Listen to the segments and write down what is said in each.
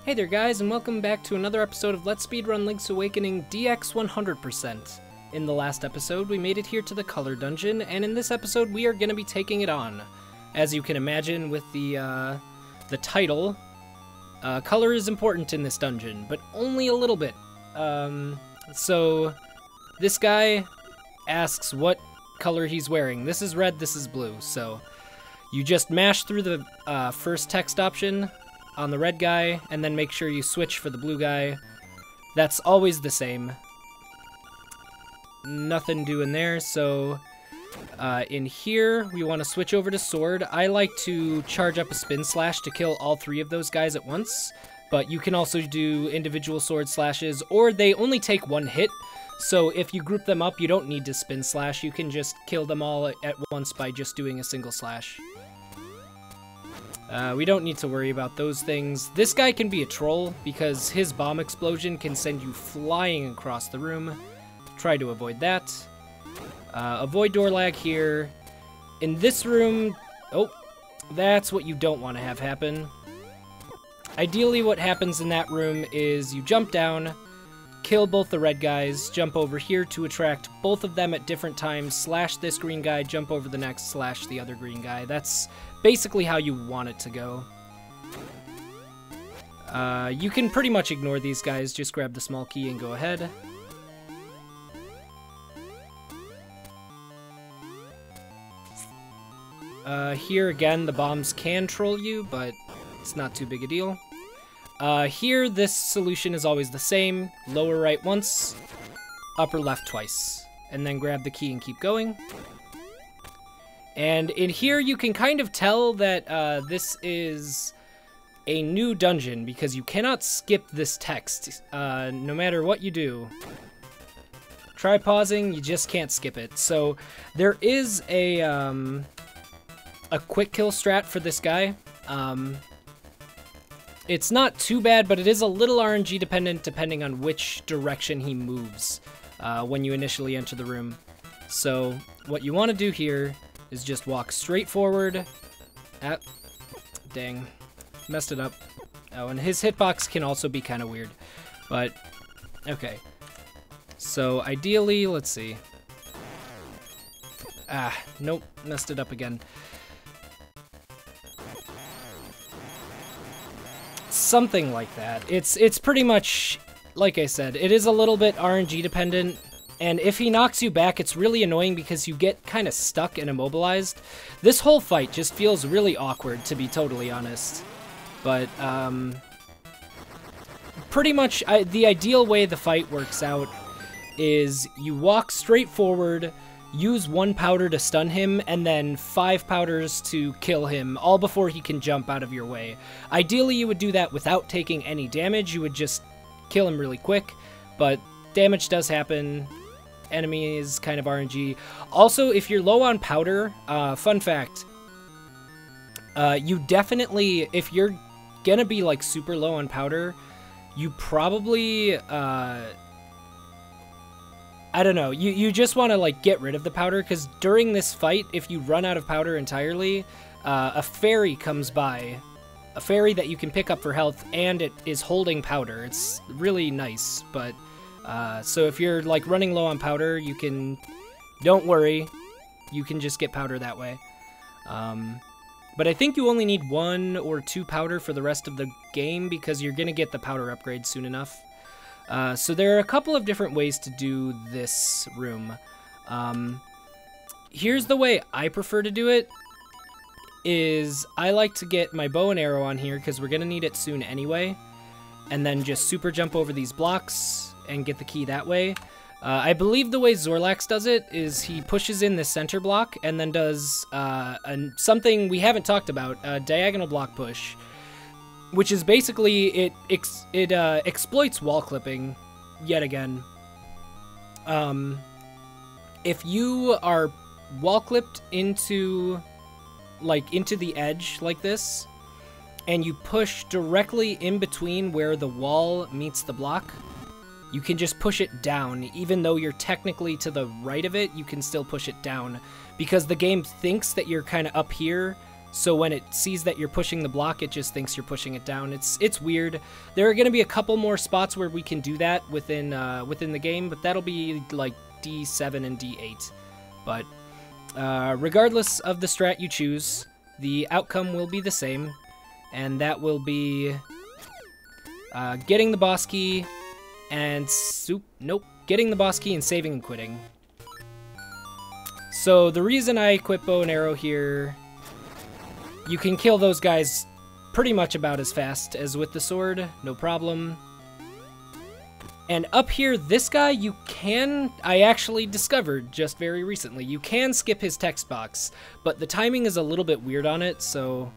Hey there guys, and welcome back to another episode of Let's Speedrun Link's Awakening DX 100%. In the last episode, we made it here to the Color Dungeon, and in this episode, we are going to be taking it on. As you can imagine with the title, color is important in this dungeon, but only a little bit. So, this guy asks what color he's wearing. This is red, this is blue, so you just mash through the first text option on the red guy, and then make sure you switch for the blue guy. That's always the same. Nothing doing there, so in here, we want to switch over to sword. I like to charge up a spin slash to kill all three of those guys at once, but you can also do individual sword slashes, or they only take one hit, so if you group them up, you don't need to spin slash. You can just kill them all at once by just doing a single slash. We don't need to worry about those things. This guy can be a troll because his bomb explosion can send you flying across the room. Try to avoid that. Avoid door lag here. In this room, oh, that's what you don't want to have happen. Ideally, what happens in that room is you jump down, kill both the red guys, jump over here to attract both of them at different times, slash this green guy, jump over the next, slash the other green guy. That's basically how you want it to go. You can pretty much ignore these guys, just grab the small key and go ahead. Here again, the bombs can troll you, but it's not too big a deal. Here, this solution is always the same. Lower right once, upper left twice. And then grab the key and keep going. And in here, you can kind of tell that this is a new dungeon, because you cannot skip this text, no matter what you do. Try pausing, you just can't skip it. So there is a quick kill strat for this guy. It's not too bad, but it is a little RNG dependent depending on which direction he moves when you initially enter the room. So what you want to do here is just walk straight forward. Dang, messed it up. Oh, and his hitbox can also be kind of weird, but okay. So ideally, let's see. Nope, messed it up again. Something like that. It's pretty much, like I said, it is a little bit RNG dependent, and if he knocks you back, it's really annoying because you get kind of stuck and immobilized. This whole fight just feels really awkward, to be totally honest. But, pretty much, the ideal way the fight works out is you walk straight forward, use 1 powder to stun him, and then 5 powders to kill him, all before he can jump out of your way. Ideally, you would do that without taking any damage. You would just kill him really quick, but damage does happen. Enemy is kind of RNG. Also, if you're low on powder, fun fact, you definitely, if you're gonna be like super low on powder, you probably, I don't know, you just want to like get rid of the powder, because during this fight, if you run out of powder entirely, a fairy comes by, a fairy that you can pick up for health, and it is holding powder. It's really nice, but so if you're like running low on powder, you can, don't worry, you can just get powder that way. But I think you only need 1 or 2 powder for the rest of the game, because you're gonna get the powder upgrade soon enough. So there are a couple of different ways to do this room. Here's the way I prefer to do it, is I like to get my bow and arrow on here, because we're going to need it soon anyway, and then just super jump over these blocks and get the key that way. I believe the way Zorlax does it is he pushes in the center block and then does something we haven't talked about, a diagonal block push, which is basically, it exploits wall clipping yet again. If you are wall clipped into the edge like this, and you push directly in between where the wall meets the block, you can just push it down. Even though you're technically to the right of it, you can still push it down, because the game thinks that you're kind of up here So when it sees that you're pushing the block, it just thinks you're pushing it down. It's weird. There are going to be a couple more spots where we can do that within the game, but that'll be like D7 and D8. But regardless of the strat you choose, the outcome will be the same, and that will be getting the boss key and getting the boss key and saving and quitting. So the reason I equip bow and arrow here, you can kill those guys pretty much about as fast as with the sword, no problem. And up here, this guy, I actually discovered just very recently, you can skip his text box, but the timing is a little bit weird on it, so...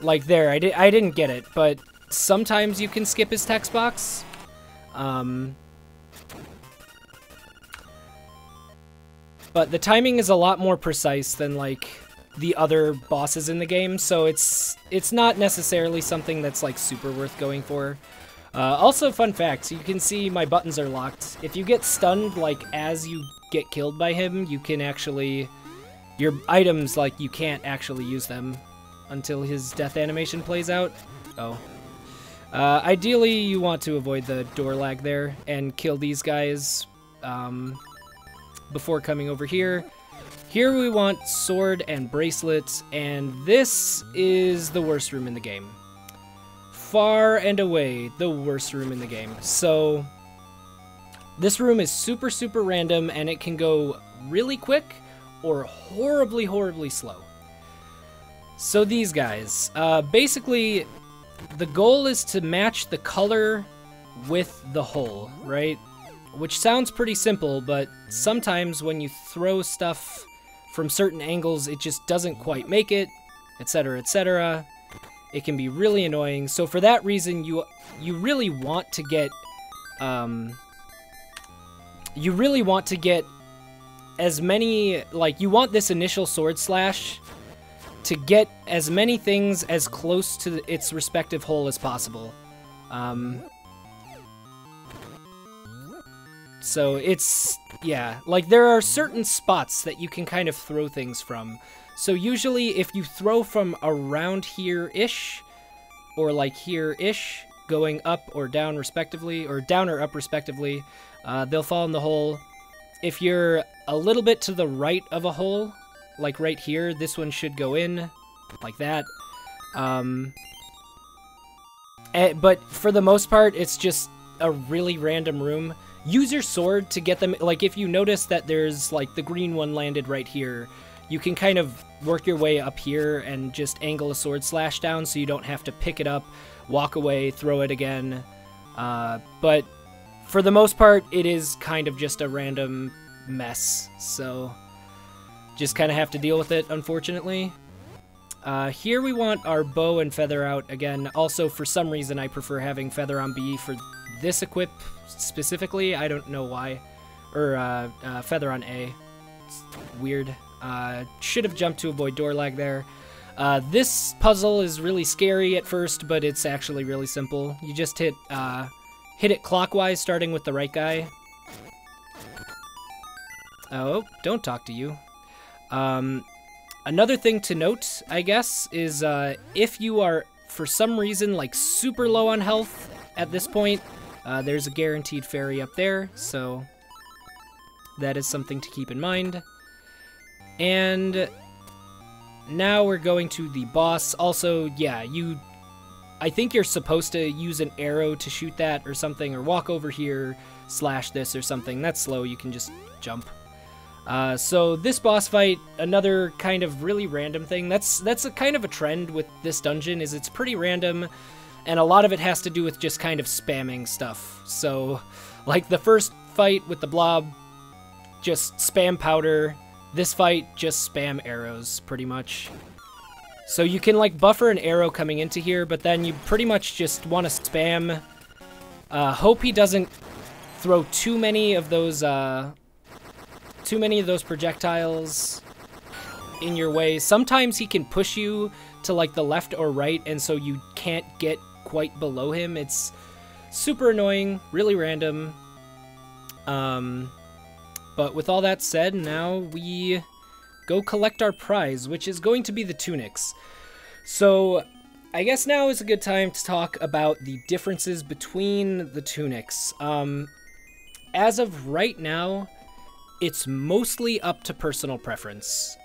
Like there, I didn't get it, but sometimes you can skip his text box. But the timing is a lot more precise than, like, the other bosses in the game, so it's not necessarily something that's, like, super worth going for. Also, fun fact, you can see my buttons are locked. If you get stunned, like, as you get killed by him, you can actually... Your items, like, you can't actually use them until his death animation plays out. Oh. Ideally, you want to avoid the door lag there and kill these guys, before coming over here. Here we want sword and bracelet, and this is the worst room in the game. Far and away the worst room in the game. So this room is super, super random, and it can go really quick or horribly, horribly slow. So these guys, basically the goal is to match the color with the hole, right? Which sounds pretty simple, but sometimes when you throw stuff from certain angles, it just doesn't quite make it, etc., etc. It can be really annoying. So for that reason, you really want to get as many, like, you want this initial sword slash to get as many things as close to its respective hole as possible. So it's, yeah, like there are certain spots that you can kind of throw things from. So usually if you throw from around here-ish, or like here-ish, going up or down respectively, or down or up respectively, they'll fall in the hole. If you're a little bit to the right of a hole, like right here, this one should go in, like that. But for the most part, it's just a really random room. Use your sword to get them, like if you notice that there's like the green one landed right here, you can kind of work your way up here and just angle a sword slash down so you don't have to pick it up, walk away, throw it again. But for the most part, it is kind of just a random mess, so just kind of have to deal with it, unfortunately. Here we want our bow and feather out again. Also, for some reason, I prefer having feather on B for this equip specifically. I don't know why. Or feather on A. It's weird. Should have jumped to avoid door lag there. This puzzle is really scary at first, but it's actually really simple. You just hit it clockwise, starting with the right guy. Oh, don't talk to you. Another thing to note, I guess, is if you are, for some reason, like super low on health at this point, there's a guaranteed fairy up there, so that is something to keep in mind. And now we're going to the boss. Also, yeah, I think you're supposed to use an arrow to shoot that or something, or walk over here, slash this or something. That's slow, you can just jump. So this boss fight, another kind of really random thing. That's a kind of a trend with this dungeon, is it's pretty random, and a lot of it has to do with just kind of spamming stuff. So, like the first fight with the blob, just spam powder. This fight, just spam arrows, pretty much. So you can like buffer an arrow coming into here, but then you pretty much just want to spam. Hope he doesn't throw too many of those projectiles in your way. Sometimes he can push you to like the left or right, and so you can't get quite below him. It's super annoying, really random. But with all that said, now we go collect our prize, which is going to be the tunics. So I guess now is a good time to talk about the differences between the tunics. As of right now, it's mostly up to personal preference,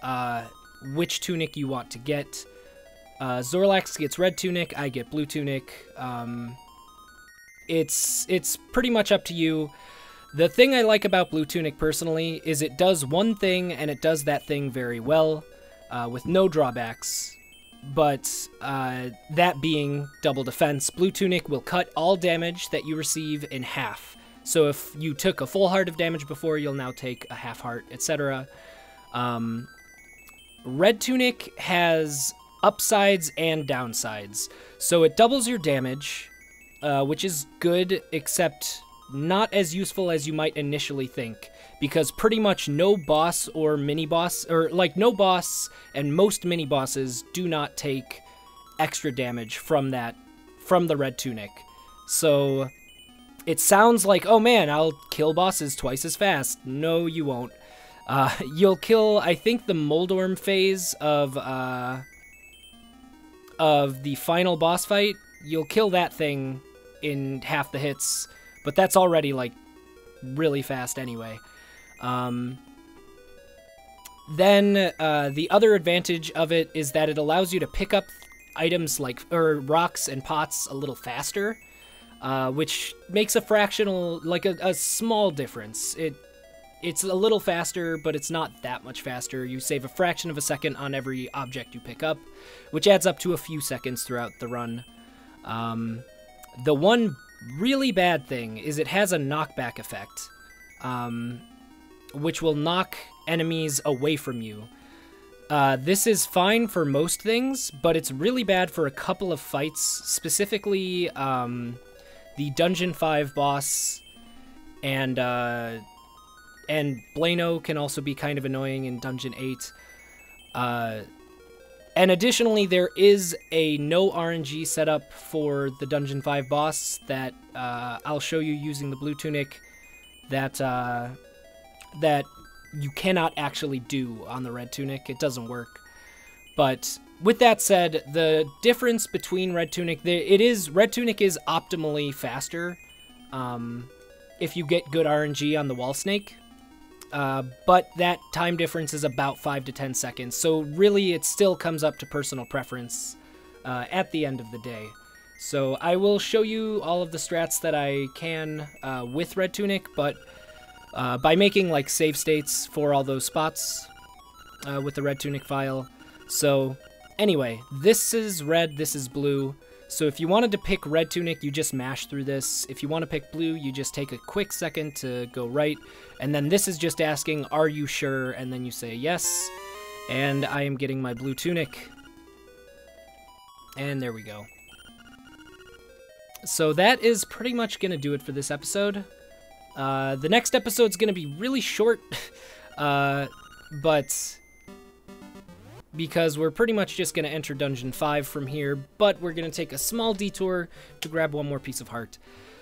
which tunic you want to get. Zorlax gets red tunic, I get blue tunic. It's pretty much up to you. The thing I like about blue tunic personally is it does one thing, and it does that thing very well, with no drawbacks. But that being double defense, blue tunic will cut all damage that you receive in half. So if you took a full heart of damage before, you'll now take a half heart, etc. Red tunic has upsides and downsides. So it doubles your damage, which is good, except not as useful as you might initially think, because pretty much no boss or mini-boss, or like no boss and most mini-bosses do not take extra damage from the red tunic. So it sounds like, oh man, I'll kill bosses twice as fast. No, you won't. You'll kill, I think, the Moldorm phase of the final boss fight. You'll kill that thing in half the hits, but that's already, like, really fast anyway. Then the other advantage of it is that it allows you to pick up items or rocks and pots a little faster, which makes a fractional, like a small difference. It's a little faster, but it's not that much faster. You save a fraction of a second on every object you pick up, which adds up to a few seconds throughout the run. The one really bad thing is it has a knockback effect, which will knock enemies away from you. This is fine for most things, but it's really bad for a couple of fights, specifically the Dungeon 5 boss, and Blano can also be kind of annoying in Dungeon 8. And additionally, there is a no RNG setup for the Dungeon 5 boss that I'll show you using the blue tunic that you cannot actually do on the red tunic. It doesn't work. But with that said, the difference between red tunic, red tunic is optimally faster if you get good RNG on the wall snake. But that time difference is about 5 to 10 seconds, so really it still comes up to personal preference at the end of the day. So I will show you all of the strats that I can with red tunic, but by making like save states for all those spots with the red tunic file. So anyway, this is red, this is blue. So if you wanted to pick red tunic, you just mash through this. If you want to pick blue, you just take a quick second to go right. And then this is just asking, are you sure? And then you say yes. And I am getting my blue tunic. And there we go. So that is pretty much going to do it for this episode. The next episode's going to be really short, but because we're pretty much just going to enter Dungeon 5 from here, but we're going to take a small detour to grab one more piece of heart.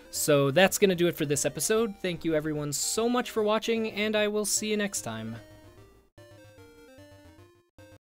So that's going to do it for this episode. Thank you everyone so much for watching, and I will see you next time.